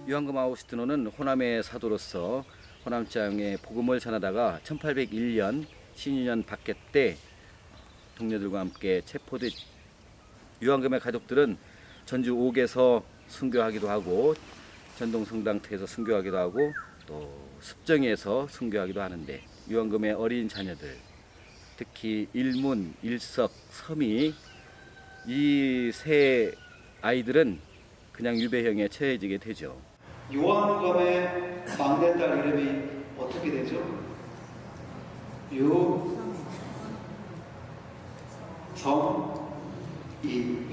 유한금 아우구스티노는 호남의 사도로서 호남 땅에 복음을 전하다가 1801년 신유년 박해 때 동료들과 함께 체포돼 유한금의 가족들은 전주 옥에서 순교하기도 하고 전동성당터에서 순교하기도 하고 또 습정에서 순교하기도 하는데 유한금의 어린 자녀들 특히 일문, 일석, 서미 이 세 아이들은 그냥 유배형에 처해지게 되죠. 유한검의 막내딸 이름이 어떻게 되죠? 유성이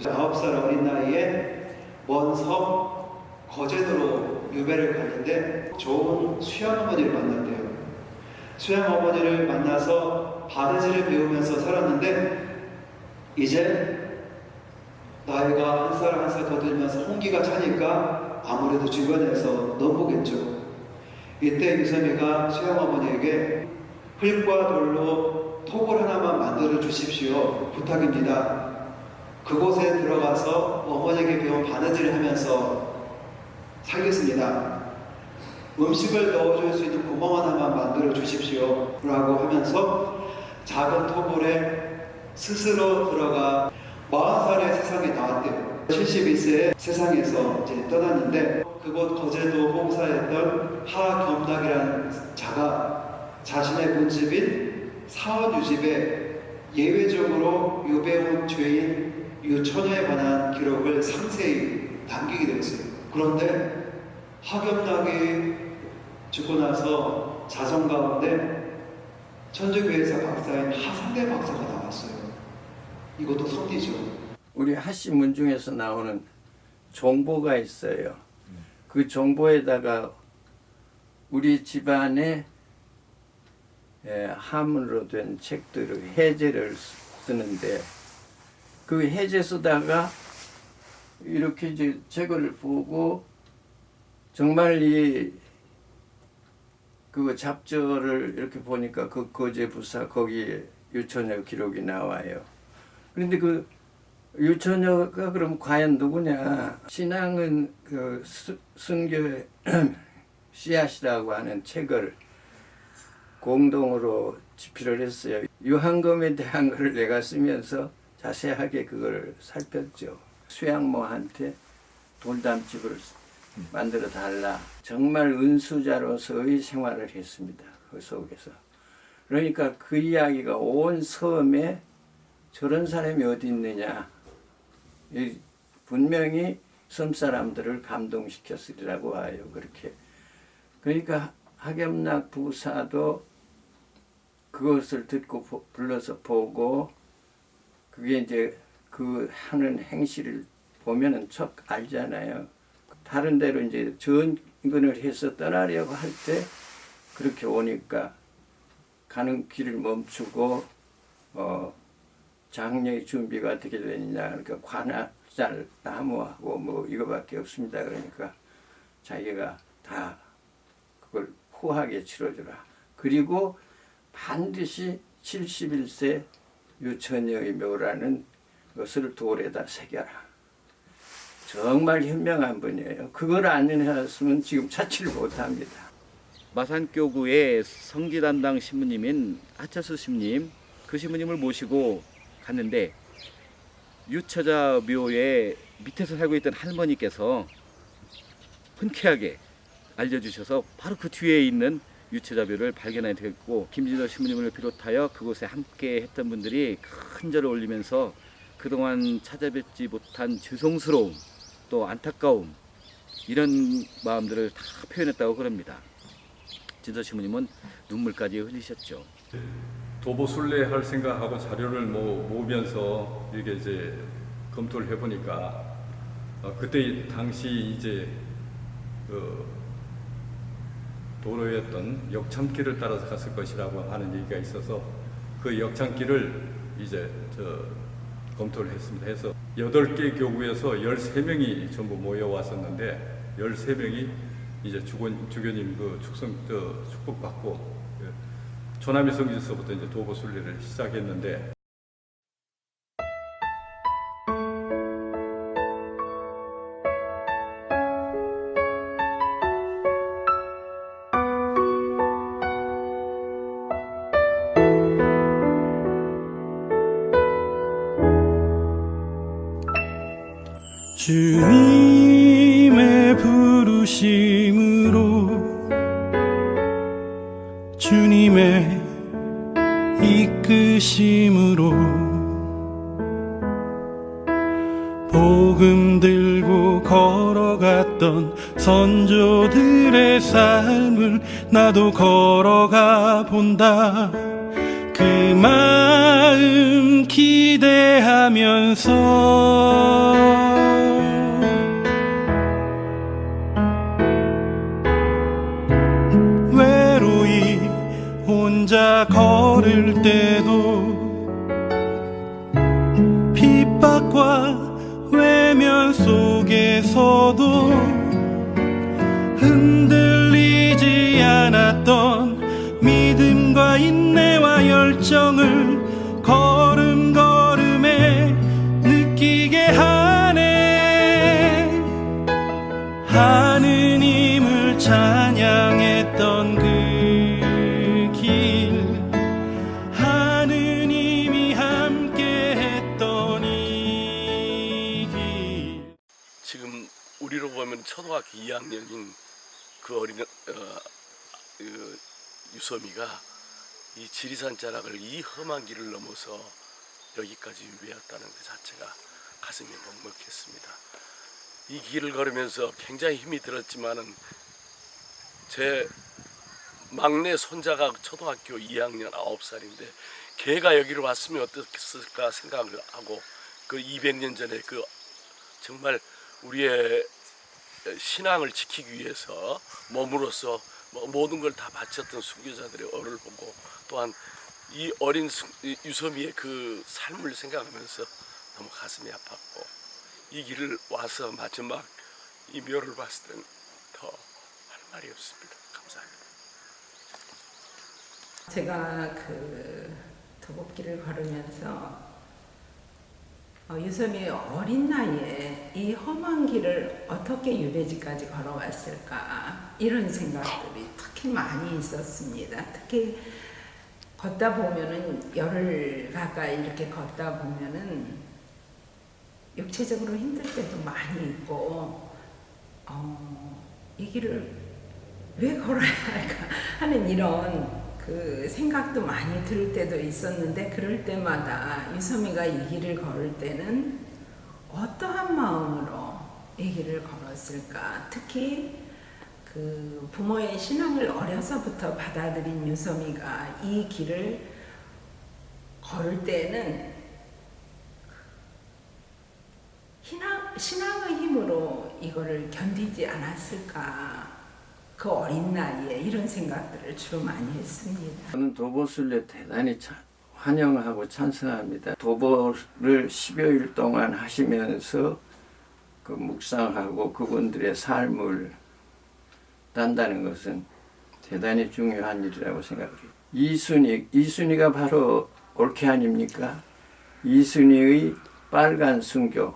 9살 어린 나이에 먼 섬 거제도로 유배를 갔는데 좋은 수양 어머니를 만났대요. 수양 어머니를 만나서 바느질을 배우면서 살았는데 이제 나이가 한 살 한 살 더 들면서 홍기가 차니까 아무래도 주변에서 넘보겠죠. 이때 유섬이가 수양어머니에게 흙과 돌로 톱을 하나만 만들어 주십시오. 부탁입니다. 그곳에 들어가서 어머니에게 배운 바느질을 하면서 살겠습니다. 음식을 넣어줄 수 있는 구멍 하나만 만들어 주십시오. 라고 하면서 작은 토굴에 스스로 들어가 40살에 세상에 나왔대요. 71세에 세상에서 이제 떠났는데 그곳 거제도 봉사했던 하겸락이라는 자가 자신의 본집인 사원유집에 예외적으로 유배온 죄인 유처녀에 관한 기록을 상세히 남기게 되었어요. 그런데 하겸락이 죽고 나서 자성 가운데 천주교회사 박사인 하상대 박사가 나왔어요. 이것도 선리죠. 우리 하씨문 중에서 나오는 종보가 있어요. 그 종보에다가 우리 집안의 하문으로 된 책들을 해제를 쓰는데 그 해제 쓰다가 이렇게 이제 책을 보고 정말 그 잡절을 이렇게 보니까 그 거제부사 거기에 유처녀 기록이 나와요. 그런데 그 유처녀가 그럼 과연 누구냐? 신앙은 그 순교의 씨앗이라고 하는 책을 공동으로 집필을 했어요. 유한검에 대한 것을 내가 쓰면서 자세하게 그걸 살폈죠. 수양모한테 돌담집을 만들어 달라. 정말 은수자로서의 생활을 했습니다. 그 속에서. 그러니까 그 이야기가 온 섬에 저런 사람이 어디 있느냐. 분명히 섬 사람들을 감동시켰으리라고 하요. 그렇게. 그러니까 하겸락 부사도 그것을 듣고 불러서 보고 그게 이제 그 하는 행실을 보면은 척 알잖아요. 다른 데로 이제 전근을 해서 떠나려고 할 때 그렇게 오니까 가는 길을 멈추고 장례의 준비가 어떻게 되느냐. 그러니까 관악살 나무하고 뭐 이거밖에 없습니다. 그러니까 자기가 다 그걸 후하게 치러주라. 그리고 반드시 71세 유처녀의 묘라는 것을 돌에다 새겨라. 정말 현명한 분이에요. 그걸 안 해놨으면 지금 찾지를 못합니다. 마산교구의 성지담당 신부님인 하철수 신부님, 그 신부님을 모시고 갔는데 유처자 묘의 밑에서 살고 있던 할머니께서 흔쾌하게 알려주셔서 바로 그 뒤에 있는 유처자 묘를 발견하게 됐고, 김진호 신부님을 비롯하여 그곳에 함께 했던 분들이 큰 절을 올리면서 그동안 찾아뵙지 못한 죄송스러움 또 안타까움 이런 마음들을 다 표현했다고 그럽니다. 진서 신부님은 눈물까지 흘리셨죠. 도보 순례할 생각하고 자료를 모으면서 이게 이제 검토를 해보니까 그때 당시 이제 도로였던 역참길을 따라서 갔을 것이라고 하는 얘기가 있어서 그 역참길을 이제 검토를 했습니다. 해서 8개 교구에서 13명이 전부 모여왔었는데 13명이 이제 주교님 그 축복받고 조남의 성지서부터 이제 도보 순례를 시작했는데 주님의 부르심으로 주님의 이끄심으로 복음 들고 걸어갔던 선조들의 삶을 나도 걸어가 본다. 그 마음 기대하면서 외로이 혼자 걸을 때도 핍박과 외면 속에서도 흔들리지 않았던 믿음과 인내와 열정을 걸음걸음에 느끼게 하네. 하느님을 찬양했던 그 길, 하느님이 함께했던 이 길. 지금 우리로 보면 초등학교 2학년인 그 어린 유섬이가 이 지리산 자락을 이 험한 길을 넘어서 여기까지 유배했다는 그 자체가 가슴이 먹먹했습니다. 이 길을 걸으면서 굉장히 힘이 들었지만은 제 막내 손자가 초등학교 2학년 9살인데 걔가 여기로 왔으면 어땠을까 생각을 하고 그 200년 전에 그 정말 우리의 신앙을 지키기 위해서 몸으로써 모든 걸 다 바쳤던 순교자들의 얼을 보고 또한 이 어린 유섬이의 그 삶을 생각하면서 너무 가슴이 아팠고 이 길을 와서 마지막 이 묘를 봤을 때는 더 할 말이 없습니다. 감사합니다. 제가 그 도곡길을 걸으면서 유섬이 어린 나이에 이 험한 길을 어떻게 유배지까지 걸어왔을까 이런 생각들이 특히 많이 있었습니다. 특히 걷다 보면은 열흘 가까이 이렇게 걷다 보면은 육체적으로 힘들 때도 많이 있고 이 길을 왜 걸어야 할까 하는 이런 그 생각도 많이 들 때도 있었는데 그럴 때마다 유섬이가 이 길을 걸을 때는 어떠한 마음으로 이 길을 걸었을까. 특히 그 부모의 신앙을 어려서부터 받아들인 유섬이가 이 길을 걸을 때는 신앙의 힘으로 이거를 견디지 않았을까. 그 어린 나이에 이런 생각들을 주로 많이 했습니다. 저는 도보순례 대단히 환영하고 찬성합니다. 도보를 10여일 동안 하시면서 그 묵상하고 그분들의 삶을 단다는 것은 대단히 중요한 일이라고 생각해요. 이순이가 바로 옳게 아닙니까? 이순이의 빨간 순교에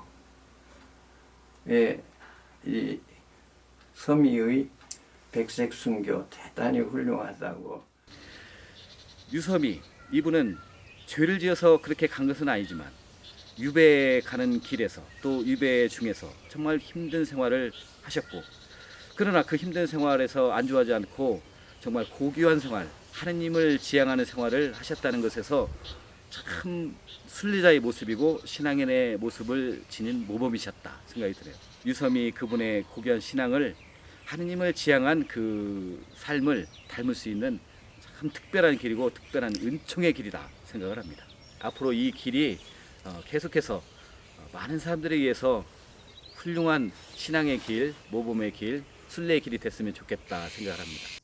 이 서미의 백색 순교 대단히 훌륭하다고. 유섬이 이분은 죄를 지어서 그렇게 간 것은 아니지만 유배 가는 길에서 또 유배 중에서 정말 힘든 생활을 하셨고 그러나 그 힘든 생활에서 안주하지 않고 정말 고귀한 생활, 하느님을 지향하는 생활을 하셨다는 것에서 참 순례자의 모습이고 신앙인의 모습을 지닌 모범이셨다 생각이 드네요. 유섬이 그분의 고귀한 신앙을 하느님을 지향한 그 삶을 닮을 수 있는 참 특별한 길이고 특별한 은총의 길이다 생각을 합니다. 앞으로 이 길이 계속해서 많은 사람들에 의해서 훌륭한 신앙의 길, 모범의 길, 순례의 길이 됐으면 좋겠다 생각을 합니다.